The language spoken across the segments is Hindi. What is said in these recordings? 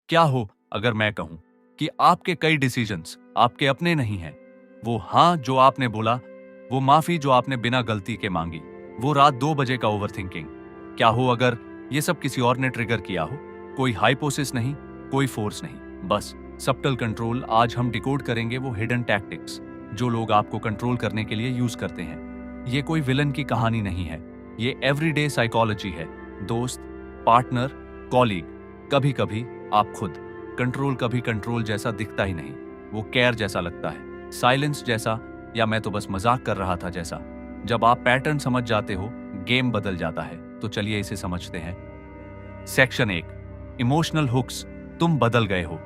क्या हो अगर मैं कहूं कि आपके कई डिसीजंस आपके अपने नहीं हैं? वो हाँ जो आपने बोला, वो माफी जो आपने बिना गलती के मांगी, वो रात 2 बजे का ओवरथिंकिंग। क्या हो अगर ये सब किसी और ने ट्रिगर किया हो? कोई हाइपोसिस नहीं, कोई फोर्स नहीं, बस सबटल कंट्रोल। आज हम डिकोड करेंगे वो हिडन टैक्टिक्स जो लोग आपको कंट्रोल करने के लिए यूज करते हैं। ये कोई विलन की कहानी नहीं है, ये एवरीडे साइकोलॉजी है। दोस्त, पार्टनर, कॉलीग, कभी कभी आप खुद। कंट्रोल कभी कंट्रोल जैसा दिखता ही नहीं, वो केयर जैसा लगता है, साइलेंस जैसा, या मैं तो बस मजाक कर रहा था जैसा। जब आप पैटर्न समझ जाते हो, गेम बदल जाता है। तो चलिए इसे समझते हैं। Section 1, emotional hooks. तुम बदल गए हो।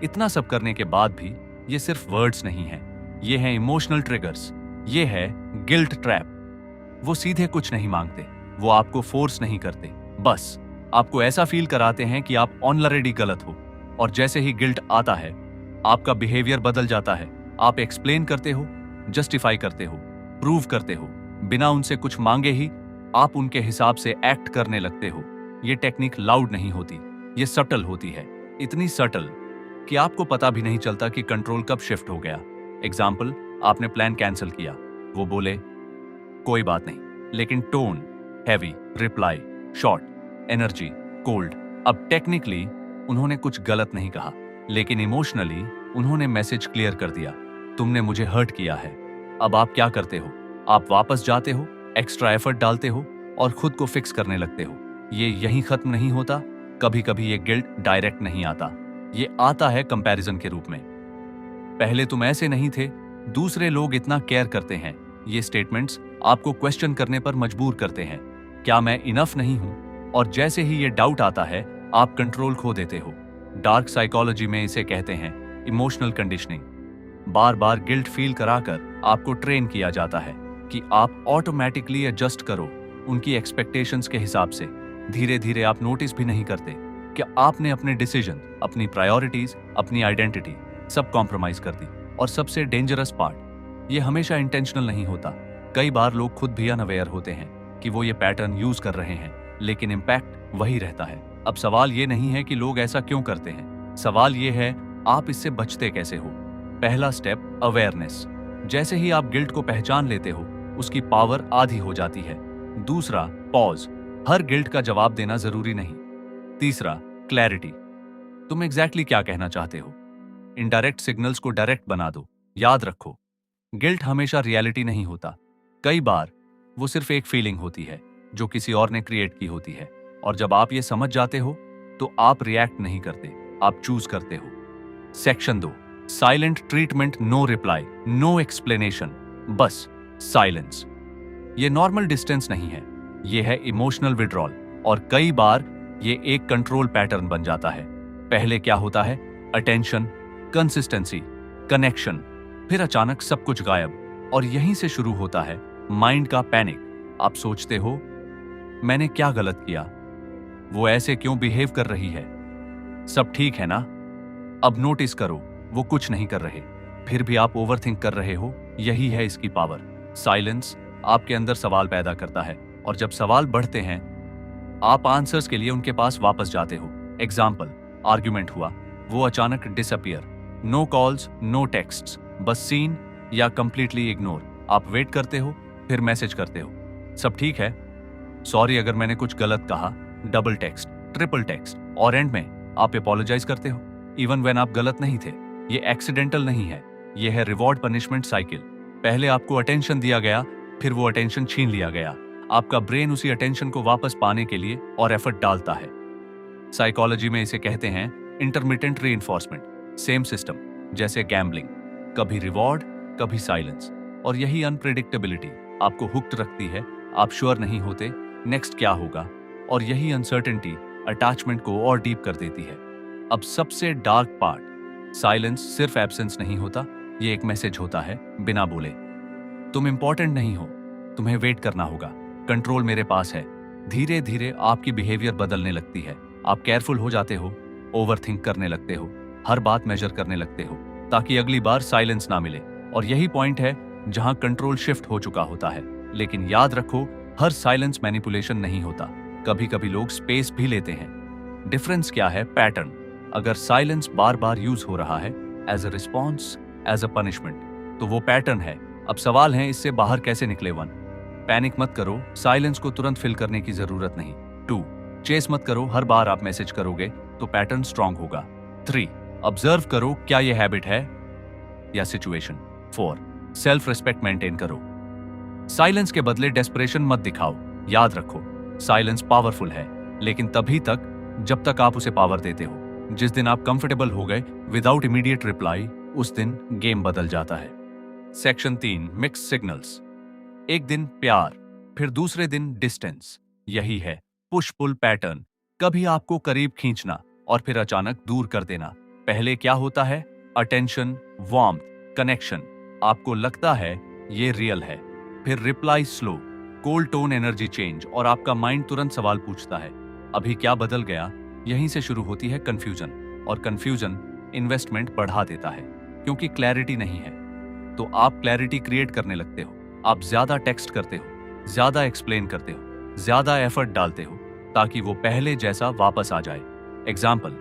इतना सब करने के बाद भी ये सिर्फ वर्ड्स नहीं है, ये हैं इमोशनल ट्रिगर्स। ये है गिल्ट ट्रैप। वो सीधे कुछ नहीं मांगते, वो आपको फोर्स नहीं करते, बस आपको ऐसा फील कराते हैं कि आप ऑलरेडी गलत हो। और जैसे ही गिल्ट आता है, आपका बिहेवियर बदल जाता है। आप एक्सप्लेन करते हो, जस्टिफाई करते हो, प्रूव करते हो। बिना उनसे कुछ मांगे ही आप उनके हिसाब से एक्ट करने लगते हो। ये टेक्निक लाउड नहीं होती, ये सटल होती है। इतनी सटल कि आपको पता भी नहीं चलता कि कंट्रोल कब शिफ्ट हो गया। एग्जाम्पल, आपने प्लान कैंसिल किया, वो बोले कोई बात नहीं, लेकिन tone heavy, reply short, energy cold. अब टेक्निकली उन्होंने कुछ गलत नहीं कहा, लेकिन इमोशनली उन्होंने मैसेज क्लियर कर दिया, तुमने मुझे हर्ट किया है। अब आप क्या करते हो? आप वापस जाते हो, एक्स्ट्रा एफर्ट डालते हो और खुद को फिक्स करने लगते हो। ये यहीं खत्म नहीं होता। कभी कभी ये गिल्ट डायरेक्ट नहीं आता, ये आता है कंपैरिजन के रूप में। पहले तुम ऐसे नहीं थे, दूसरे लोग इतना केयर करते हैं। ये स्टेटमेंट्स आपको क्वेश्चन करने पर मजबूर करते हैं, क्या मैं इनफ नहीं हूं? और जैसे ही ये डाउट आता है, आप कंट्रोल खो देते हो। डार्क साइकोलॉजी में इसे कहते हैं इमोशनल कंडीशनिंग। बार बार गिल्ट फील कराकर आपको ट्रेन किया जाता है कि आप ऑटोमेटिकली एडजस्ट करो उनकी एक्सपेक्टेशंस के हिसाब से। धीरे धीरे आप नोटिस भी नहीं करते कि आपने अपने डिसीजन, अपनी प्रायोरिटीज, अपनी आइडेंटिटी सब कॉम्प्रोमाइज कर दी। और सबसे डेंजरस पार्ट, ये हमेशा इंटेंशनल नहीं होता। कई बार लोग खुद भी अनअवेयर होते हैं कि वो ये पैटर्न यूज कर रहे हैं, लेकिन इम्पैक्ट वही रहता है। अब सवाल ये नहीं है कि लोग ऐसा क्यों करते हैं, सवाल ये है आप इससे बचते कैसे हो। पहला स्टेप, अवेयरनेस। जैसे ही आप गिल्ट को पहचान लेते हो, उसकी पावर आधी हो जाती है। दूसरा, पॉज। हर गिल्ट का जवाब देना जरूरी नहीं। तीसरा, क्लैरिटी। तुम एग्जैक्टली क्या कहना चाहते हो? इनडायरेक्ट सिग्नल्स को डायरेक्ट बना दो। याद रखो, गिल्ट हमेशा रियलिटी नहीं होता। कई बार वो सिर्फ एक फीलिंग होती है जो किसी और ने क्रिएट की होती है। और जब आप ये समझ जाते हो, तो आप रिएक्ट नहीं करते, आप चूज करते हो। Section 2, silent treatment. No reply, no explanation, बस साइलेंस। ये नॉर्मल डिस्टेंस नहीं है, ये है इमोशनल विड्रॉल। और कई बार ये एक कंट्रोल पैटर्न बन जाता है। पहले क्या होता है? Attention, consistency, connection. फिर अचानक सब कुछ गायब। और यहीं से शुरू होता है माइंड का पैनिक। आप सोचते हो, मैंने क्या गलत किया? वो ऐसे क्यों बिहेव कर रही है? सब ठीक है ना? अब नोटिस करो, वो कुछ नहीं कर रहे, फिर भी आप ओवरथिंक कर रहे हो। यही है इसकी पावर। साइलेंस आपके अंदर सवाल पैदा करता है, और जब सवाल बढ़ते हैं, आप आंसर्स के लिए उनके पास वापस जाते हो। एग्जाम्पल, आर्ग्यूमेंट हुआ, वो अचानक disappear. No calls, no texts, बस सीन या कंप्लीटली इग्नोर। आप वेट करते हो, फिर मैसेज करते हो, सब ठीक है, सॉरी अगर मैंने कुछ गलत कहा, डबल टेक्स्ट, ट्रिपल टेक्स्ट, और एंड में आप अपोलोजाइज करते हो इवन व्हेन आप गलत नहीं थे। ये एक्सीडेंटल नहीं है, ये है रिवॉर्ड पनिशमेंट साइकिल। पहले आपको अटेंशन दिया गया, फिर वो अटेंशन छीन लिया गया। आपका ब्रेन उसी अटेंशन को वापस पाने के लिए और एफर्ट डालता है। साइकोलॉजी में इसे कहते हैं इंटरमिटेंट रीइंफोर्समेंट। सेम सिस्टम जैसे गैम्बलिंग, कभी रिवॉर्ड, कभी साइलेंस। और यही अनप्रेडिक्टेबिलिटी आपको हुक्ड रखती है। आप श्योर नहीं होते नेक्स्ट क्या होगा, और यही अनसर्टेनिटी अटैचमेंट को और डीप कर देती है। अब सबसे डार्क पार्ट, साइलेंस सिर्फ एब्सेंस नहीं होता, ये एक मैसेज होता है बिना बोले, तुम इंपॉर्टेंट नहीं हो, तुम्हें वेट करना होगा, कंट्रोल मेरे पास है। धीरे धीरे आपकी बिहेवियर बदलने लगती है। आप केयरफुल हो जाते हो, ओवरथिंक करने लगते हो, हर बात मेजर करने लगते हो, ताकि अगली बार साइलेंस ना मिले। और यही पॉइंट है जहां कंट्रोल शिफ्ट हो चुका होता है। लेकिन याद रखो, हर साइलेंस मैनिपुलेशन नहीं होता। कभी कभी लोग स्पेस भी लेते हैं। डिफरेंस क्या है? पैटर्न। अगर साइलेंस बार बार यूज हो रहा है as a response, as a punishment, तो वो पैटर्न है। अब सवाल है इससे बाहर कैसे निकले। 1, पैनिक मत करो, साइलेंस को तुरंत फिल करने की जरूरत नहीं। 2, चेस मत करो, हर बार आप मैसेज करोगे तो पैटर्न स्ट्रांग होगा। 3, ऑब्जर्व करो क्या ये हैबिट है या सिचुएशन। 4, सेल्फ रिस्पेक्ट मेंटेन करो, साइलेंस के बदले डेस्परेशन मत दिखाओ। याद रखो, साइलेंस पावरफुल है, लेकिन तभी तक जब तक आप उसे पावर देते हो। जिस दिन आप कंफर्टेबल हो गए विदाउट इमीडिएट रिप्लाई, उस दिन गेम बदल जाता है। Section 3, mix signals. एक दिन प्यार, फिर दूसरे दिन डिस्टेंस। यही है पुश पुल पैटर्न। कभी आपको करीब खींचना और फिर अचानक दूर कर देना। पहले क्या होता है? अटेंशन, वार्मथ, कनेक्शन, आपको लगता है ये रियल है। फिर reply slow, cold tone, energy change, और आपका माइंड तुरंत सवाल पूछता है अभी क्या बदल गया। यहीं से शुरू होती है कंफ्यूजन, और कंफ्यूजन इन्वेस्टमेंट बढ़ा देता है, क्योंकि क्लैरिटी नहीं है। तो आप क्लैरिटी क्रिएट करने लगते हो। आप ज्यादा टेक्स्ट करते हो, ज्यादा एक्सप्लेन करते हो, ज्यादा एफर्ट डालते हो, ताकि वो पहले जैसा वापस आ जाए। एग्जाम्पल,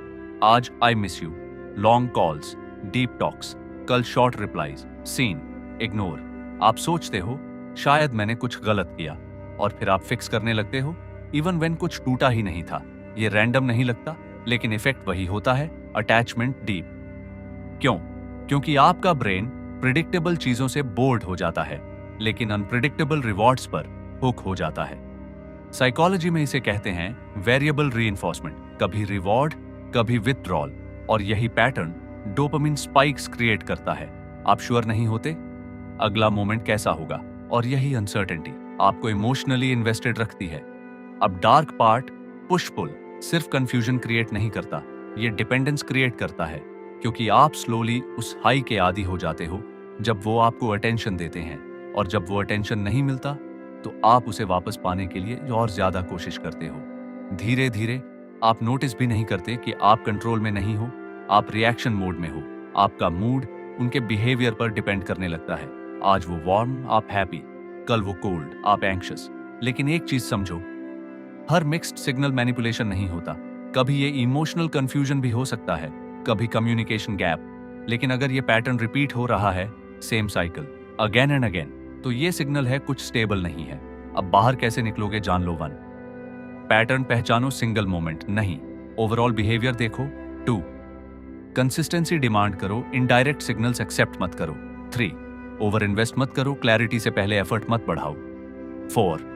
आज I miss you, long calls, deep talks, कल शॉर्ट रिप्लाईज, सीन, इग्नोर। आप सोचते हो शायद मैंने कुछ गलत किया, और फिर आप फिक्स करने लगते हो इवन व्हेन कुछ टूटा ही नहीं था। ये रैंडम नहीं लगता, लेकिन इफेक्ट वही होता है, अटैचमेंट डीप। क्यों? क्योंकि आपका ब्रेन प्रिडिक्टेबल चीजों से बोर्ड हो जाता है, लेकिन अनप्रिडिक्टेबल रिवॉर्ड्स पर हुक हो जाता है। साइकोलॉजी में इसे कहते हैं वेरिएबल रीइंफोर्समेंट, कभी रिवॉर्ड, कभी विथड्रॉल, और यही पैटर्न डोपामिन स्पाइक्स क्रिएट करता है। आप श्योर नहीं होते अगला मोमेंट कैसा होगा, और यही अनसर्टेनिटी आपको इमोशनली इन्वेस्टेड रखती है। अब डार्क पार्ट, पुश पुल सिर्फ कंफ्यूजन क्रिएट नहीं करता, ये डिपेंडेंस क्रिएट करता है, क्योंकि आप स्लोली उस हाई के आदी हो जाते हो जब वो आपको अटेंशन देते हैं, और जब वो अटेंशन नहीं मिलता तो आप उसे वापस पाने के लिए और ज्यादा कोशिश करते हो। धीरे धीरे आप नोटिस भी नहीं करते कि आप कंट्रोल में नहीं हो, आप रिएक्शन मोड में हो। आपका मूड उनके बिहेवियर पर डिपेंड करने लगता है। आज वो वार्म, आप हैप्पी, कल वो कोल्ड, आप एंग्शियस। लेकिन एक चीज समझो, हर मिक्स्ड सिग्नल मैनिपुलेशन नहीं होता। कभी ये इमोशनल कंफ्यूजन भी हो सकता है, कभी कम्युनिकेशन गैप। लेकिन अगर ये पैटर्न रिपीट हो रहा है, same cycle again and again, तो ये सिग्नल है कुछ स्टेबल नहीं है। अब बाहर कैसे निकलोगे जान लो। 1, पैटर्न पहचानो, सिंगल मोमेंट नहीं, ओवरऑल बिहेवियर देखो। 2, कंसिस्टेंसी डिमांड करो, इनडायरेक्ट सिग्नल्स एक्सेप्ट मत करो। 3, ओवर इन्वेस्ट मत करो, क्लैरिटी से पहले एफर्ट मत बढ़ाओ। 4,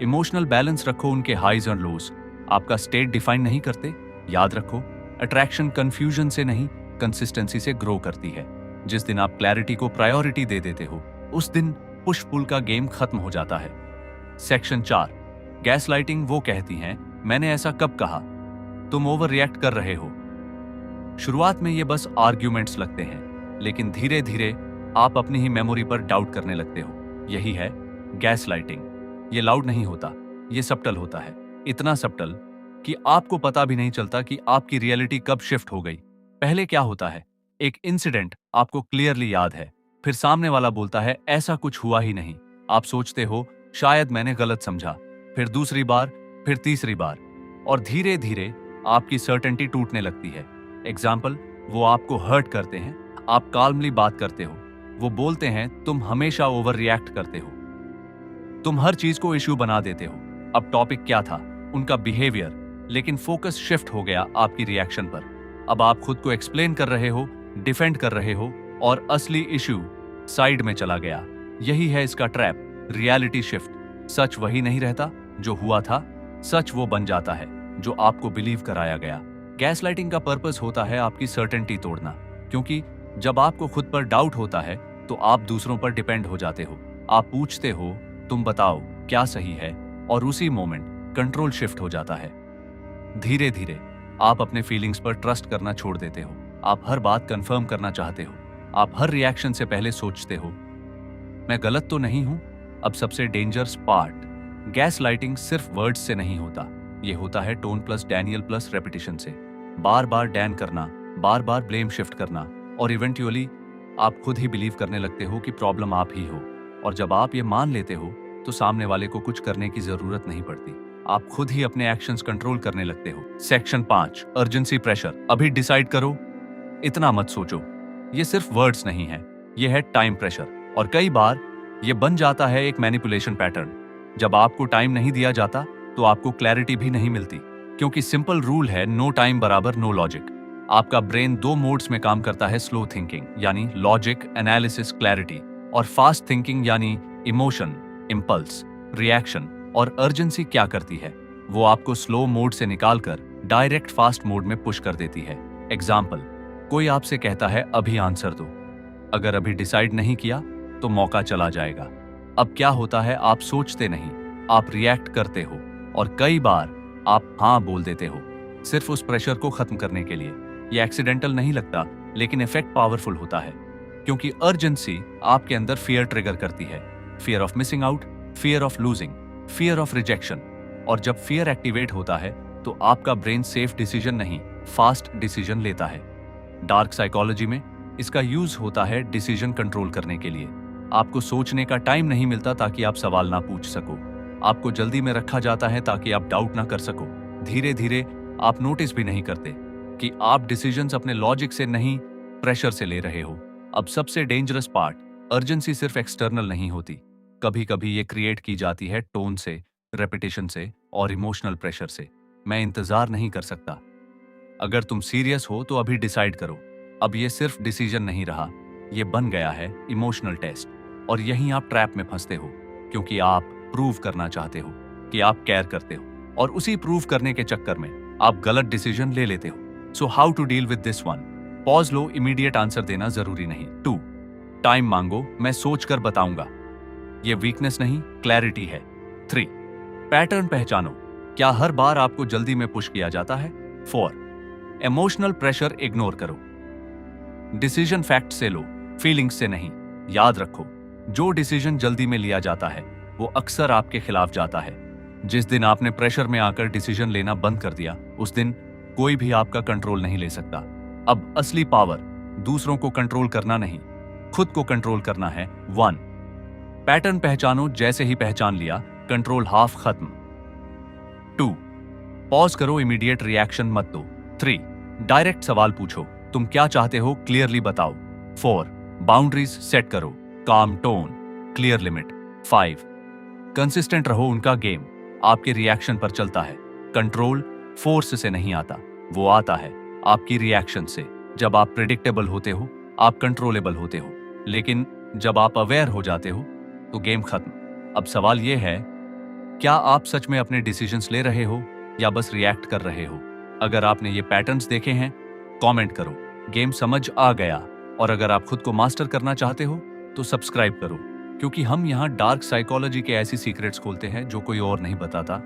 इमोशनल बैलेंस रखो, उनके हाइज और लोज आपका स्टेट डिफाइन नहीं करते। याद रखो, अट्रैक्शन कंफ्यूजन से नहीं, कंसिस्टेंसी से ग्रो करती है। जिस दिन आप क्लैरिटी को प्रायोरिटी दे देते हो, उस दिन पुश पुल का गेम खत्म हो जाता है। Section 4, gaslighting. वो कहती हैं मैंने ऐसा कब कहा, तुम ओवर रिएक्ट कर रहे हो। शुरुआत में ये बस आर्ग्यूमेंट्स लगते हैं, लेकिन धीरे धीरे आप अपनी ही मेमोरी पर डाउट करने लगते हो। यही है गैसलाइटिंग। ये लाउड नहीं होता, ये सब्टल होता है, इतना सब्टल कि आपको पता भी नहीं चलता कि आपकी रियलिटी कब शिफ्ट हो गई। पहले क्या होता है, एक इंसिडेंट आपको क्लियरली याद है, फिर सामने वाला बोलता है ऐसा कुछ हुआ ही नहीं। आप सोचते हो शायद मैंने गलत समझा, फिर दूसरी बार, फिर तीसरी बार, और धीरे धीरे आपकी सर्टेनिटी टूटने लगती है। एग्जाम्पल, वो आपको हर्ट करते हैं, आप काल्मली बात करते हो, वो बोलते हैं तुम हमेशा ओवर रिएक्ट करते हो, तुम हर चीज को इश्यू बना देते हो। अब टॉपिक क्या था? उनका बिहेवियर, लेकिन फोकस शिफ्ट हो गया आपकी रिएक्शन पर। अब आप खुद को एक्सप्लेन कर रहे हो, डिफेंड कर रहे हो, और असली इश्यू साइड में चला गया। यही है इसका ट्रैप, रियलिटी शिफ्ट। सच वही नहीं रहता जो हुआ था, सच वो बन जाता है जो आपको बिलीव कराया गया। गैसलाइटिंग का पर्पस होता है आपकी सर्टेनिटी तोड़ना, क्योंकि जब आपको खुद पर डाउट होता है तो आप दूसरों पर डिपेंड हो जाते हो। आप पूछते हो तुम बताओ क्या सही है, और उसी मोमेंट कंट्रोल शिफ्ट हो जाता है। धीरे धीरे आप अपने फीलिंग्स पर ट्रस्ट करना छोड़ देते हो। आप हर बात कंफर्म करना चाहते हो, आप हर रिएक्शन से पहले सोचते हो मैं गलत तो नहीं हूं। अब सबसे डेंजरस पार्ट, गैस लाइटिंग सिर्फ वर्ड्स से नहीं होता, ये होता है tone plus Daniel plus repetition से। बार बार डैन करना, बार बार ब्लेम शिफ्ट करना, और इवेंचुअली आप खुद ही बिलीव करने लगते हो कि प्रॉब्लम आप ही हो। और जब आप ये मान लेते हो तो सामने वाले को कुछ करने की जरूरत नहीं पड़ती। आप खुद ही अपने एक्शंस कंट्रोल करने लगते हो। Section 5, urgency pressure. अभी डिसाइड करो, इतना मत सोचो। ये सिर्फ वर्ड्स नहीं है, ये है टाइम प्रेशर। और कई बार ये बन जाता है एक मैनिपुलेशन पैटर्न। जब आपको टाइम नहीं दिया जाता तो आपको क्लैरिटी भी नहीं मिलती, क्योंकि सिंपल रूल है नो टाइम बराबर नो लॉजिक। आपका ब्रेन 2 मोड्स में काम करता है, स्लो थिंकिंग यानी लॉजिक, एनालिसिस, क्लैरिटी, और फास्ट थिंकिंग यानी इमोशन, इम्पल्स, रिएक्शन। और अर्जेंसी क्या करती है, वो आपको स्लो मोड से निकालकर डायरेक्ट फास्ट मोड में पुश कर देती है। एग्जाम्पल, कोई आपसे कहता है अभी आंसर दो। अगर अभी डिसाइड नहीं किया तो मौका चला जाएगा। अब क्या होता है, आप सोचते नहीं, आप रिएक्ट करते हो, और कई बार आप हाँ बोल देते हो सिर्फ उस प्रेशर को खत्म करने के लिए। ये एक्सीडेंटल नहीं लगता, लेकिन इफेक्ट पावरफुल होता है, क्योंकि अर्जेंसी आपके अंदर फियर ट्रिगर करती है। Fear of missing out, fear of losing, fear of rejection. और जब फियर एक्टिवेट होता है तो आपका ब्रेन सेफ डिसीजन नहीं, फास्ट डिसीजन लेता है। डार्क साइकोलॉजी में इसका यूज होता है डिसीजन कंट्रोल करने के लिए। आपको सोचने का टाइम नहीं मिलता ताकि आप सवाल ना पूछ सको। आपको जल्दी में रखा जाता है ताकि आप डाउट ना कर सको। धीरे धीरे आप नोटिस भी नहीं करते कि आप डिसीजंस अपने लॉजिक से नहीं, प्रेशर से ले रहे हो। अब सबसे डेंजरस पार्ट, अर्जेंसी सिर्फ एक्सटर्नल नहीं होती। कभी कभी ये क्रिएट की जाती है टोन से, रेपिटेशन से और इमोशनल प्रेशर से। मैं इंतजार नहीं कर सकता। अगर तुम सीरियस हो तो अभी डिसाइड करो। अब ये सिर्फ डिसीजन नहीं रहा, ये बन गया है इमोशनल टेस्ट। और यहीं आप ट्रैप में फंसते हो, क्योंकि आप प्रूव करना चाहते हो कि आप केयर करते हो, और उसी प्रूव करने के चक्कर में आप गलत डिसीजन ले लेते हो। So how to deal with this one? Pause लो, इमीडिएट आंसर देना जरूरी नहीं। 2, टाइम मांगो, मैं सोच कर बताऊंगा। ये वीकनेस नहीं, क्लैरिटी है। 3, पैटर्न पहचानो, क्या हर बार आपको जल्दी में पुश किया जाता है? 4, इमोशनल प्रेशर इग्नोर करो, डिसीजन फैक्ट से लो, फीलिंग्स से नहीं। याद रखो, जो डिसीजन जल्दी में लिया जाता है वो अक्सर आपके खिलाफ जाता है। जिस दिन आपने प्रेशर में आकर डिसीजन लेना बंद कर दिया, उस दिन कोई भी आपका कंट्रोल नहीं ले सकता। अब असली पावर दूसरों को कंट्रोल करना नहीं, खुद को कंट्रोल करना है। 1, पैटर्न पहचानो, जैसे ही पहचान लिया कंट्रोल हाफ खत्म। 2, पॉज करो, इमीडिएट रिएक्शन मत दो। 3, डायरेक्ट सवाल पूछो, तुम क्या चाहते हो, क्लियरली बताओ। 4, बाउंड्रीज सेट करो, काम टोन, क्लियर लिमिट। 5, कंसिस्टेंट रहो, उनका गेम आपके रिएक्शन पर चलता है। कंट्रोल फोर्स से नहीं आता, वो आता है आपकी रिएक्शन से। जब आप प्रेडिक्टेबल होते हो आप कंट्रोलेबल होते हो, लेकिन जब आप अवेयर हो जाते हो तो गेम खत्म। अब सवाल यह है, क्या आप सच में अपने डिसीजंस ले रहे हो या बस रिएक्ट कर रहे हो? अगर आपने ये पैटर्न्स देखे हैं, कमेंट करो, गेम समझ आ गया। और अगर आप खुद को मास्टर करना चाहते हो तो सब्सक्राइब करो, क्योंकि हम यहाँ डार्क साइकोलॉजी के ऐसी सीक्रेट्स खोलते हैं जो कोई और नहीं बताता।